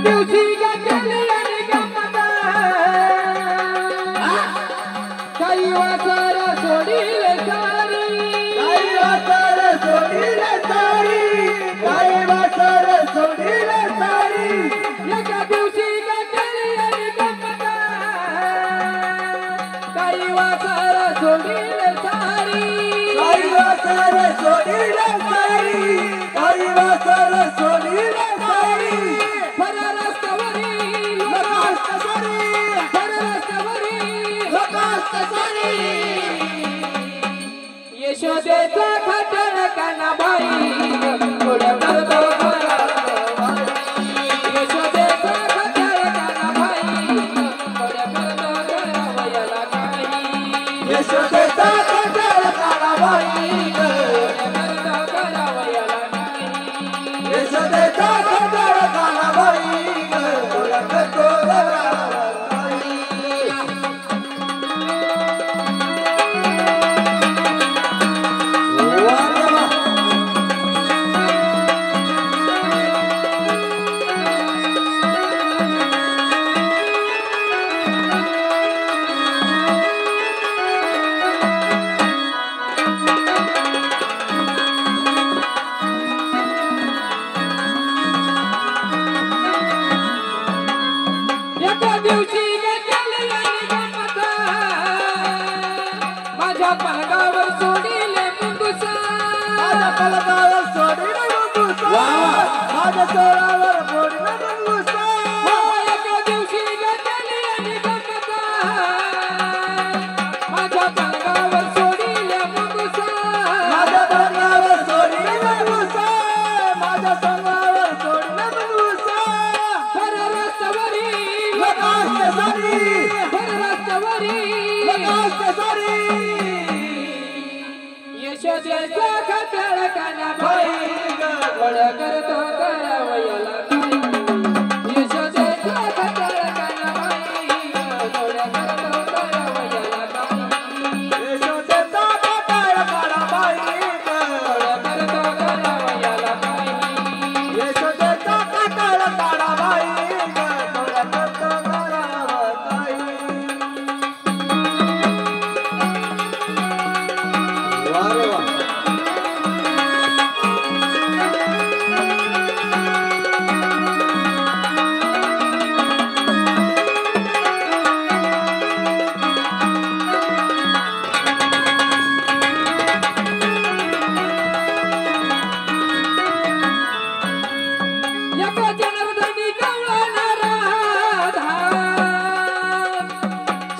दिवशी गेली आणि गमत काही वासर सोडीले सारी काही वासर सोडीले सारी काही वासर सोडीले सारी एका दिवशी गेली आणि गमत काही वासर सोडीले सारी काही वासर सोडीले सारी काही वासर सोडीले सारी पररस्तवरी लोकास्तवरी पररस्तवरी लोकास्तवरी यशोदेचा खटर कानाबाई पुढे करतो यशोदेचा खटर कानाबाई पुढे करतो करावयाला काही यशोदेचा खटर कानाबाई करतो करावयाला काही यशोदेचा खटर कानाबाई करतो करावयाला एका दिवशी गेली आणि गमत माझ्या पलकावर सोडीले मुंगुसा माझ्या पलकावर सोडीले मुंगुसा माझ्या तोळावर फोडीले मुंगुसा एका दिवशी गेली आणि गमत माझ्या पलकावर सोडीले मुंगुसा माझ्या पलकावर सोडीले मुंगुसा माझ्या तोळावर सोडीले मुंगुसा पररस्तवरी लोकास्तवरी पररस्तवरी लोकास्तवरी यशोदेचा खट्याळ कानाबाई गोळ्या करतो करावयाला काही यशोदेचा खट्याळ कानाबाई गोळ्या करतो करावयाला काही यशोदेचा खट्याळ कानाबाई गोळ्या करतो करावयाला काही यशोदेचा खट्याळ कानाबाई करतो करावयाला वाह रे वाह एका जनार्दनी गवळणारा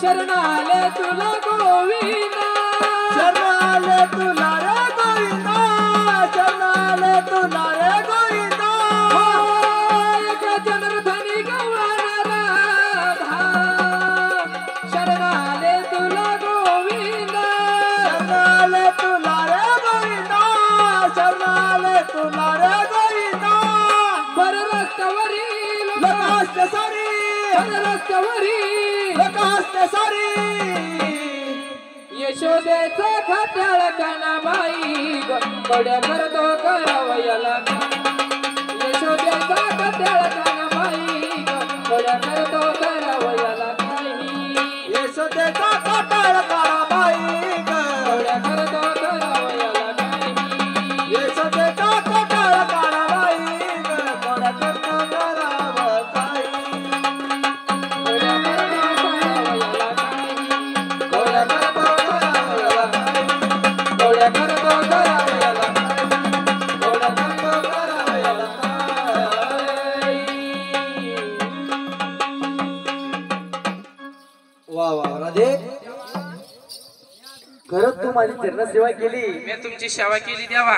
शरणाले तुला गोविंदा शरणाले तुला रे गोविंदा शरणाले तुला रे गोविंदा एका जनार्दनी गवळणारा शरणाले तुला गोविंदा शरणाले तुला रे गोविंदा शरणाले तुला रे गोविंदा पररस्तवरी लोकास्तवरी पररस्तवरी लोकास्तवरी यशोदेचा खट्याळ कानाबाई गोड्या करतो करावयाला यशोदेचा खट्याळ कानाबाई गोड्या करतो करावयाला काही यशोदेचा खट्याळ कानाबाई गोड्या करतो करावयाला काही यशोदेचा खट्याळ कानाबाई गोड्या करतो करावयाला काही गोड्या करतो करावयाला काही गोड्या करतो करावयाला काही गोड्या करतो करावयाला काही गोड्या करतो करावयाला काही वा वा राधे खरंच तू माझी चरण सेवा केली मी तुमची सेवा केली देवा